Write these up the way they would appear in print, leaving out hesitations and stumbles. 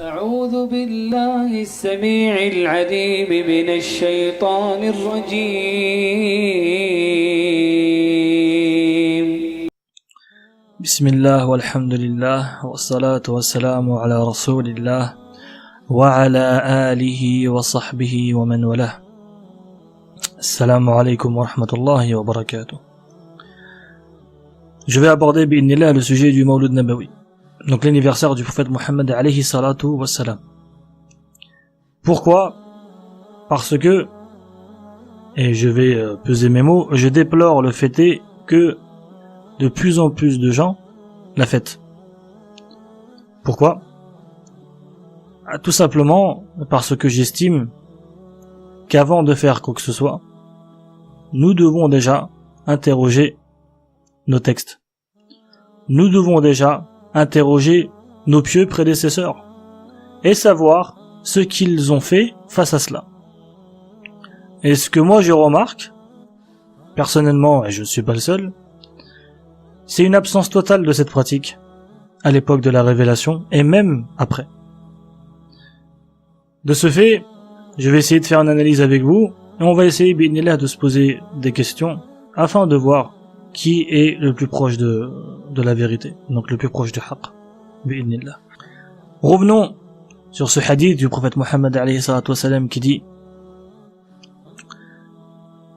أعوذ بالله السميع العليم من الشيطان الرجيم. بسم الله والحمد لله والصلاة والسلام على رسول الله وعلى آله وصحبه ومن والاه. Assalamu alaikum wa rahmatullahi wa barakatuh. Je vais aborder bi'idhnillah le sujet du Mawlud Nabawi, donc l'anniversaire du prophète Mohammed alayhi salatu wassalam. Pourquoi? Parce que, et je vais peser mes mots, je déplore le fait est que de plus en plus de gens la fêtent. Pourquoi? Tout simplement parce que j'estime qu'avant de faire quoi que ce soit, nous devons déjà interroger nos textes. Nous devons déjà interroger nos pieux prédécesseurs et savoir ce qu'ils ont fait face à cela. Et ce que moi je remarque, personnellement, et je ne suis pas le seul, c'est une absence totale de cette pratique à l'époque de la révélation et même après. De ce fait, je vais essayer de faire une analyse avec vous et on va essayer bi'idhnillah de se poser des questions afin de voir qui est le plus proche de la vérité, donc le plus proche du haqq bi'idhnillah. Revenons sur ce hadith du prophète Mohammed alayhi salatu wassalam qui dit: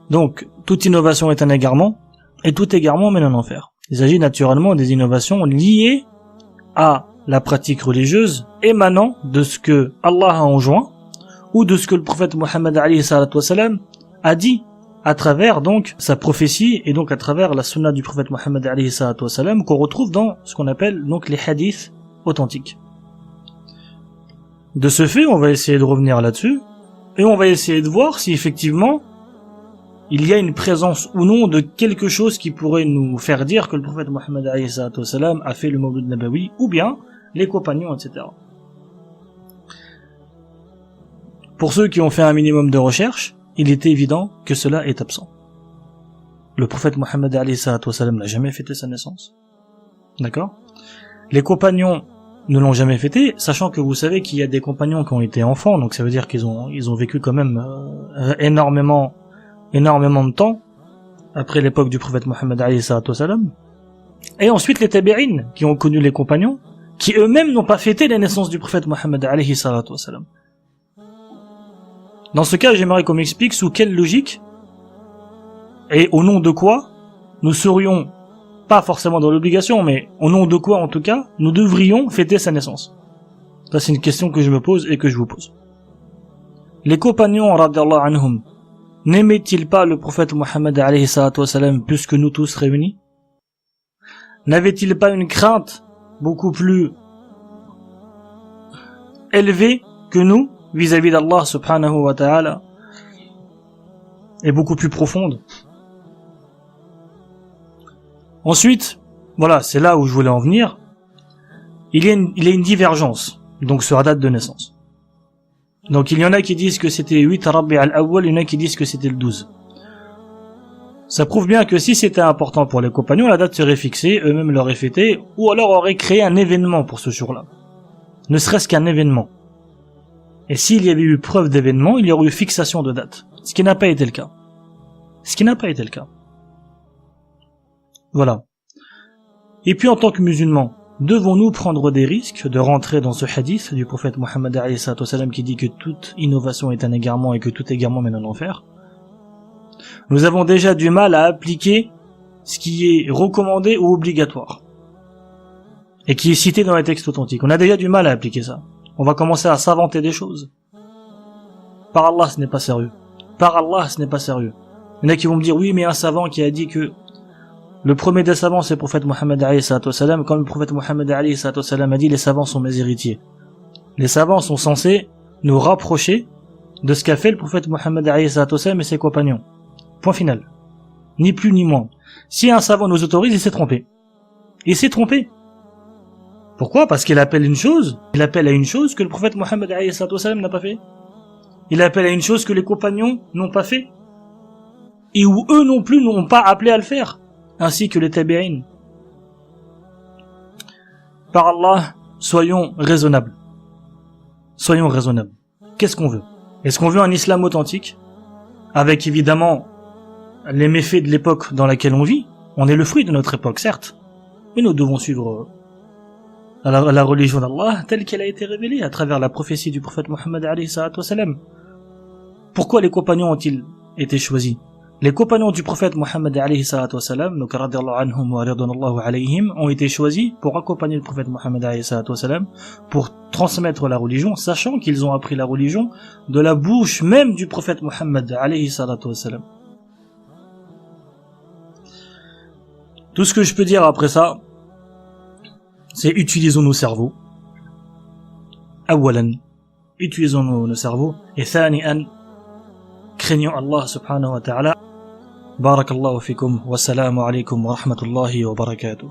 donc toute innovation est un égarement et tout égarement mène en enfer. Il s'agit naturellement des innovations liées à la pratique religieuse émanant de ce que Allah a enjoint ou de ce que le prophète Mohammed alayhi salatu wassalam a dit à travers donc sa prophétie et donc à travers la sunna du prophète Mohammed alayhi salatu wassalam qu'on retrouve dans ce qu'on appelle donc les hadiths authentiques. De ce fait, on va essayer de revenir là-dessus et on va essayer de voir si effectivement il y a une présence ou non de quelque chose qui pourrait nous faire dire que le prophète Mohammed alayhi salatu wassalam a fait le Mawlud Nabawi ou bien les compagnons, etc. Pour ceux qui ont fait un minimum de recherche, il est évident que cela est absent. Le prophète Mohammed alayhi salatu wassalam n'a jamais fêté sa naissance. D'accord? Les compagnons ne l'ont jamais fêté, sachant que vous savez qu'il y a des compagnons qui ont été enfants, donc ça veut dire qu'ils ont vécu quand même énormément de temps après l'époque du prophète Mohammed alayhi salatu wassalam. Et ensuite les tabi'in qui ont connu les compagnons, qui eux-mêmes n'ont pas fêté la naissance du prophète Mohammed alayhi salatu wassalam. Dans ce cas, j'aimerais qu'on m'explique sous quelle logique et au nom de quoi nous serions, pas forcément dans l'obligation, mais au nom de quoi en tout cas, nous devrions fêter sa naissance. Ça c'est une question que je me pose et que je vous pose. Les compagnons radiyallahu anhum n'aimaient-ils pas le prophète Mohammed alayhi salatu wassalam plus que nous tous réunis? N'avaient-ils pas une crainte beaucoup plus élevée que nous vis-à-vis d'Allah subhanahu wa ta'ala et beaucoup plus profonde? Ensuite, voilà, c'est là où je voulais en venir. Il y a une divergence donc sur la date de naissance. Donc il y en a qui disent que c'était 8 Rabi' al-Awwal, il y en a qui disent que c'était le 12. Ça prouve bien que si c'était important pour les compagnons, la date serait fixée, eux-mêmes l'auraient fêté, ou alors auraient créé un événement pour ce jour-là. Ne serait-ce qu'un événement. Et s'il y avait eu preuve d'événement, il y aurait eu fixation de date. Ce qui n'a pas été le cas. Voilà. Et puis en tant que musulmans, devons-nous prendre des risques de rentrer dans ce hadith du prophète Mohammed alayhi salatu wassalam qui dit que toute innovation est un égarement et que tout égarement mène en enfer? Nous avons déjà du mal à appliquer ce qui est recommandé ou obligatoire et qui est cité dans les textes authentiques. On a déjà du mal à appliquer ça. On va commencer à s'inventer des choses. Par Allah, ce n'est pas sérieux. Il y en a qui vont me dire, oui, mais un savant qui a dit que le premier des savants, c'est le prophète Mohammed alayhi salatu wassalam. Comme le prophète Mohammed alayhi salatu wassalam a dit, les savants sont mes héritiers. Les savants sont censés nous rapprocher de ce qu'a fait le prophète Mohammed alayhi salatu wassalam et ses compagnons. Point final. Ni plus ni moins. Si un savant nous autorise, il s'est trompé. Pourquoi? Parce qu'il appelle à une chose que le prophète Mohammed alayhi salatu wassalam n'a pas fait. Il appelle à une chose que les compagnons n'ont pas fait. Et où eux non plus n'ont pas appelé à le faire. Ainsi que les tabi'in. Par Allah, soyons raisonnables. Soyons raisonnables. Qu'est-ce qu'on veut? Est-ce qu'on veut un islam authentique, avec évidemment les méfaits de l'époque dans laquelle on vit? On est le fruit de notre époque, certes, mais nous devons suivre la religion d'Allah telle qu'elle a été révélée à travers la prophétie du prophète Mohammed alayhi salatu wassalam. Pourquoi les compagnons ont-ils été choisis? Les compagnons du prophète Mohammed alayhi salatu wassalam, donc radiyallahu anhum wa ridwanallahu alayhim, ont été choisis pour accompagner le prophète Mohammed alayhi salatu wassalam, pour transmettre la religion, sachant qu'ils ont appris la religion de la bouche même du prophète Mohammed alayhi salatu wassalam. Tout ce que je peux dire après ça, c'est utilisons nos cerveaux. Awalan, utilisons nos cerveaux. Et thani'an, craignons Allah subhanahu wa ta'ala. Barakallahu fikum wa salamu alaykum wa rahmatullahi wa barakatuh.